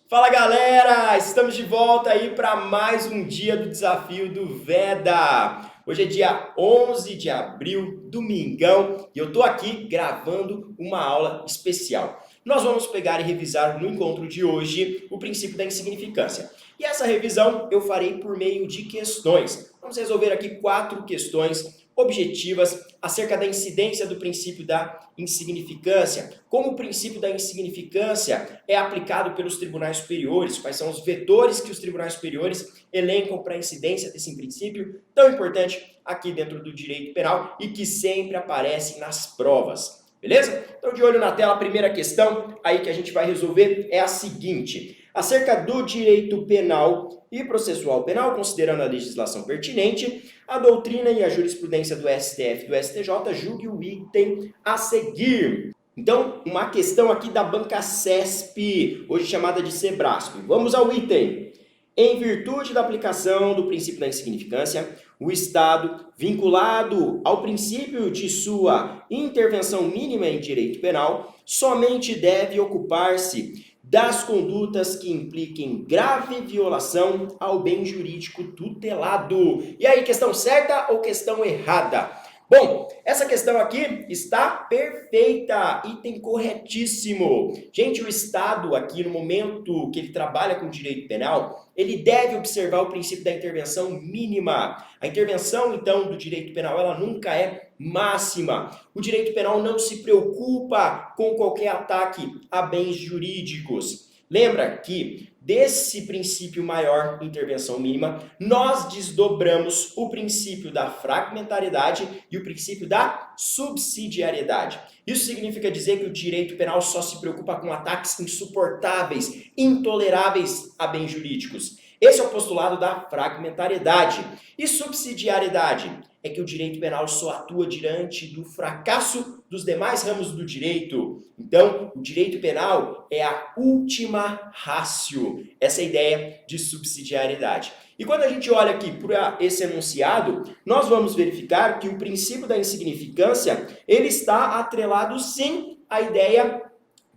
Fala galera, estamos de volta aí para mais um dia do desafio do Veda. Hoje é dia 11 de abril, domingão, e eu tô aqui gravando uma aula especial. Nós vamos pegar e revisar no encontro de hoje o princípio da insignificância. E essa revisão eu farei por meio de questões. Vamos resolver aqui 4 questões objetivas acerca da incidência do princípio da insignificância, como o princípio da insignificância é aplicado pelos tribunais superiores, quais são os vetores que os tribunais superiores elencam para a incidência desse princípio tão importante aqui dentro do direito penal e que sempre aparece nas provas. Beleza? Então, de olho na tela, a primeira questão aí que a gente vai resolver é a seguinte: acerca do direito penal e processual penal, considerando a legislação pertinente, a doutrina e a jurisprudência do STF e do STJ julgue o item a seguir. Então, uma questão aqui da banca CESP, hoje chamada de Sebrasp. Vamos ao item. Em virtude da aplicação do princípio da insignificância, o Estado, vinculado ao princípio de sua intervenção mínima em direito penal, somente deve ocupar-se das condutas que impliquem grave violação ao bem jurídico tutelado. E aí, questão certa ou questão errada? Bom, essa questão aqui está perfeita, item corretíssimo. Gente, o Estado aqui no momento que ele trabalha com direito penal, ele deve observar o princípio da intervenção mínima. A intervenção, então, do direito penal, ela nunca é máxima. O direito penal não se preocupa com qualquer ataque a bens jurídicos. Lembra que desse princípio maior, intervenção mínima, nós desdobramos o princípio da fragmentariedade e o princípio da subsidiariedade. Isso significa dizer que o direito penal só se preocupa com ataques insuportáveis, intoleráveis a bens jurídicos. Esse é o postulado da fragmentariedade. E subsidiariedade é que o direito penal só atua diante do fracasso dos demais ramos do direito. Então, o direito penal é a última ratio, essa é a ideia de subsidiariedade. E quando a gente olha aqui para esse enunciado, nós vamos verificar que o princípio da insignificância, ele está atrelado sim à ideia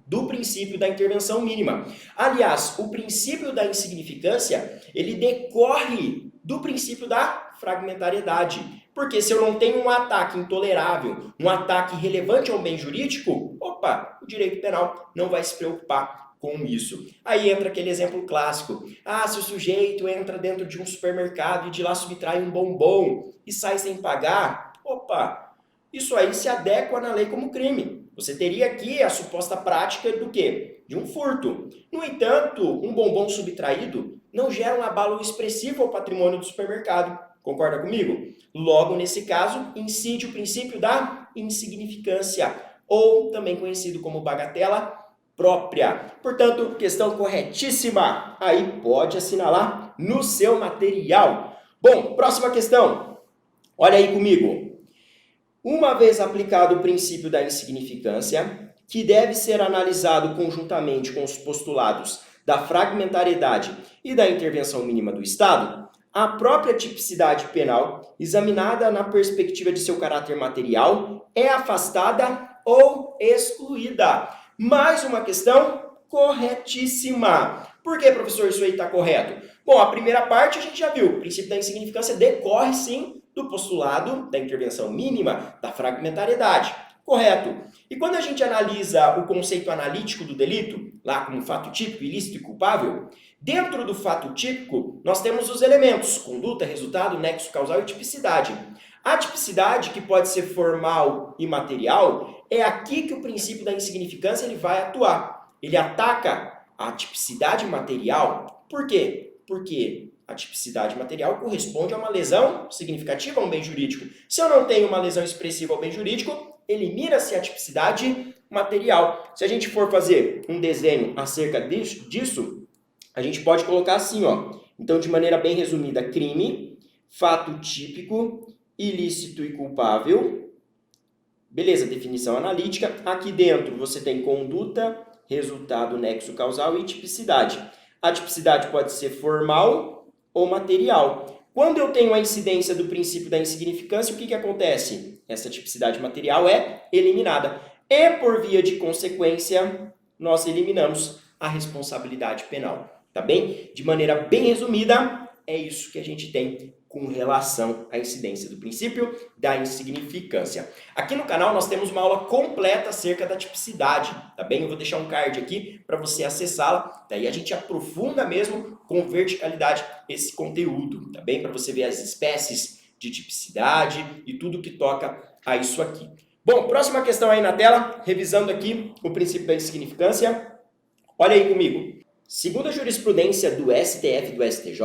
do princípio da intervenção mínima. Aliás, o princípio da insignificância, ele decorre do princípio da fragmentariedade. Porque se eu não tenho um ataque intolerável, um ataque relevante ao bem jurídico, o direito penal não vai se preocupar com isso. Aí entra aquele exemplo clássico. Se o sujeito entra dentro de um supermercado e de lá subtrai um bombom e sai sem pagar, isso aí se adequa na lei como crime. Você teria aqui a suposta prática do quê? De um furto. No entanto, um bombom subtraído não gera um abalo expressivo ao patrimônio do supermercado. Concorda comigo? Logo, nesse caso, incide o princípio da insignificância, ou também conhecido como bagatela própria. Portanto, questão corretíssima. Aí pode assinalar no seu material. Bom, próxima questão. Olha aí comigo. Uma vez aplicado o princípio da insignificância, que deve ser analisado conjuntamente com os postulados da fragmentariedade e da intervenção mínima do Estado, a própria tipicidade penal, examinada na perspectiva de seu caráter material, é afastada ou excluída. Mais uma questão corretíssima. Por que, professor, isso aí está correto? Bom, a primeira parte a gente já viu. O princípio da insignificância decorre, sim, do postulado da intervenção mínima, da fragmentariedade. Correto. E quando a gente analisa o conceito analítico do delito, lá como fato típico, ilícito e culpável, dentro do fato típico, nós temos os elementos: conduta, resultado, nexo causal e tipicidade. A tipicidade, que pode ser formal e material, é aqui que o princípio da insignificância ele vai atuar. Ele ataca a tipicidade material. Por quê? Porque a tipicidade material corresponde a uma lesão significativa a um bem jurídico. Se eu não tenho uma lesão expressiva ao bem jurídico, elimina-se a tipicidade material. Se a gente for fazer um desenho acerca disso, a gente pode colocar assim, ó. Então, de maneira bem resumida, crime, fato típico, ilícito e culpável. Beleza, definição analítica. Aqui dentro você tem conduta, resultado, nexo causal e tipicidade. A tipicidade pode ser formal ou material. Quando eu tenho a incidência do princípio da insignificância, o que acontece? Essa tipicidade material é eliminada. E, por via de consequência, nós eliminamos a responsabilidade penal, tá bem? De maneira bem resumida, é isso que a gente tem com relação à incidência do princípio da insignificância. Aqui no canal nós temos uma aula completa acerca da tipicidade, tá bem? Eu vou deixar um card aqui para você acessá-la, daí a gente aprofunda mesmo com verticalidade esse conteúdo, tá bem? Para você ver as espécies de tipicidade e tudo que toca a isso aqui. Bom, próxima questão aí na tela, revisando aqui o princípio da insignificância. Olha aí comigo. Segundo a jurisprudência do STF e do STJ,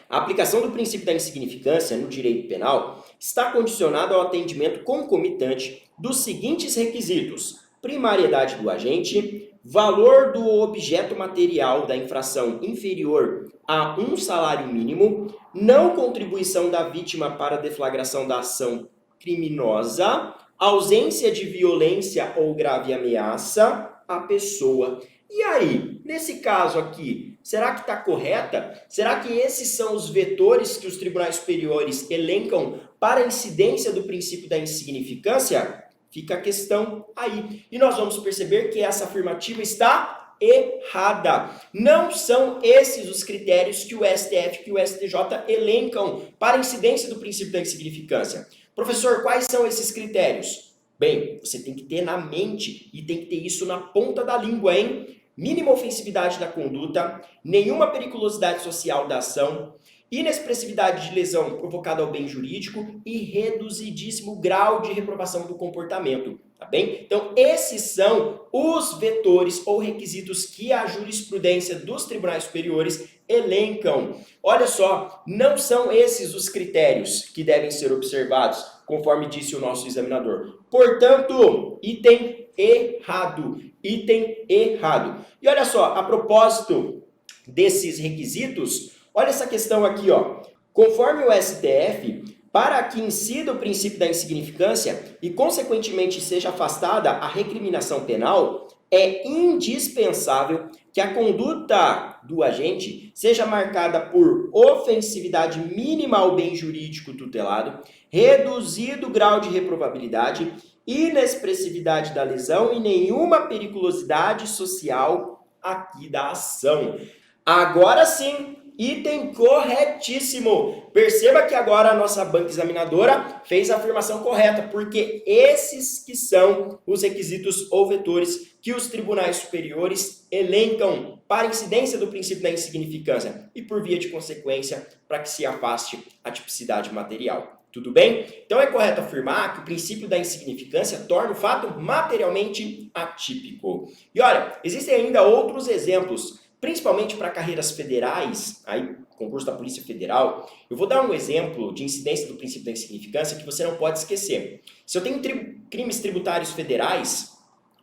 a aplicação do princípio da insignificância no direito penal está condicionada ao atendimento concomitante dos seguintes requisitos: primariedade do agente, valor do objeto material da infração inferior a um salário mínimo, não contribuição da vítima para a deflagração da ação criminosa, ausência de violência ou grave ameaça à pessoa. E aí, nesse caso aqui, será que está correta? Será que esses são os vetores que os tribunais superiores elencam para a incidência do princípio da insignificância? Fica a questão aí. E nós vamos perceber que essa afirmativa está errada. Não são esses os critérios que o STF e o STJ elencam para a incidência do princípio da insignificância. Professor, quais são esses critérios? Bem, você tem que ter na mente e tem que ter isso na ponta da língua, hein? Mínima ofensividade da conduta, nenhuma periculosidade social da ação, inexpressividade de lesão provocada ao bem jurídico e reduzidíssimo grau de reprovação do comportamento, tá bem? Então, esses são os vetores ou requisitos que a jurisprudência dos tribunais superiores elencam. Olha só, não são esses os critérios que devem ser observados, conforme disse o nosso examinador. Portanto, item errado. Item errado. E olha só, a propósito desses requisitos, olha essa questão aqui, ó. Conforme o STF, para que incida o princípio da insignificância e, consequentemente, seja afastada a recriminação penal, é indispensável que a conduta do agente seja marcada por ofensividade mínima ao bem jurídico tutelado, reduzido grau de reprovabilidade, inexpressividade da lesão e nenhuma periculosidade social aqui da ação. Agora sim, item corretíssimo. Perceba que agora a nossa banca examinadora fez a afirmação correta, porque esses que são os requisitos ou vetores que os tribunais superiores elencam para incidência do princípio da insignificância e, por via de consequência, para que se afaste a tipicidade material. Tudo bem? Então é correto afirmar que o princípio da insignificância torna o fato materialmente atípico. E olha, existem ainda outros exemplos, principalmente para carreiras federais, aí concurso da Polícia Federal. Eu vou dar um exemplo de incidência do princípio da insignificância que você não pode esquecer. Se eu tenho crimes tributários federais,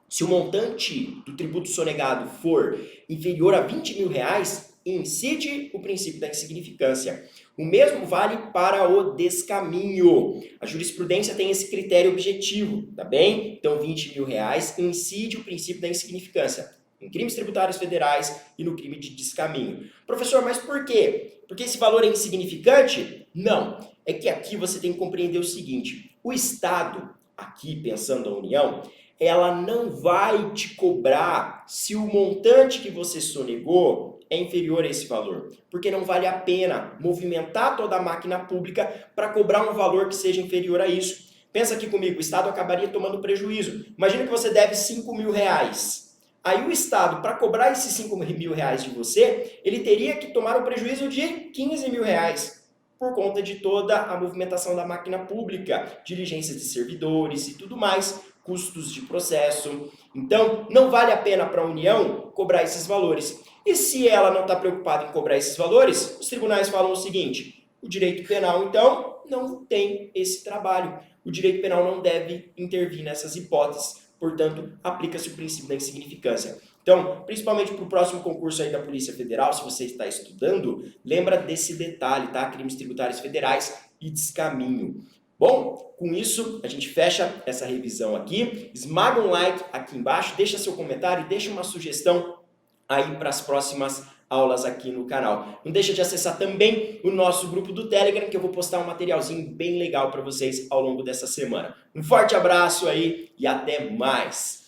se o montante do tributo sonegado for inferior a R$20.000, incide o princípio da insignificância. O mesmo vale para o descaminho. A jurisprudência tem esse critério objetivo, tá bem? Então, R$20.000 incide o princípio da insignificância em crimes tributários federais e no crime de descaminho. Professor, mas por quê? Porque esse valor é insignificante? Não. É que aqui você tem que compreender o seguinte: o Estado, aqui pensando a União, ela não vai te cobrar se o montante que você sonegou é inferior a esse valor, porque não vale a pena movimentar toda a máquina pública para cobrar um valor que seja inferior a isso. Pensa aqui comigo, o Estado acabaria tomando prejuízo. Imagina que você deve R$5.000. Aí o Estado, para cobrar esses R$5.000 de você, ele teria que tomar um prejuízo de R$15.000 por conta de toda a movimentação da máquina pública, diligências de servidores e tudo mais, custos de processo. Então, não vale a pena para a União cobrar esses valores. E se ela não está preocupada em cobrar esses valores, os tribunais falam o seguinte: o direito penal, então, não tem esse trabalho. O direito penal não deve intervir nessas hipóteses. Portanto, aplica-se o princípio da insignificância. Então, principalmente para o próximo concurso aí da Polícia Federal, se você está estudando, lembra desse detalhe, tá? Crimes tributários federais e descaminho. Bom, com isso, a gente fecha essa revisão aqui. Esmaga um like aqui embaixo, deixa seu comentário e deixa uma sugestão aí para as próximas aulas aqui no canal. Não deixa de acessar também o nosso grupo do Telegram, que eu vou postar um materialzinho bem legal para vocês ao longo dessa semana. Um forte abraço aí e até mais!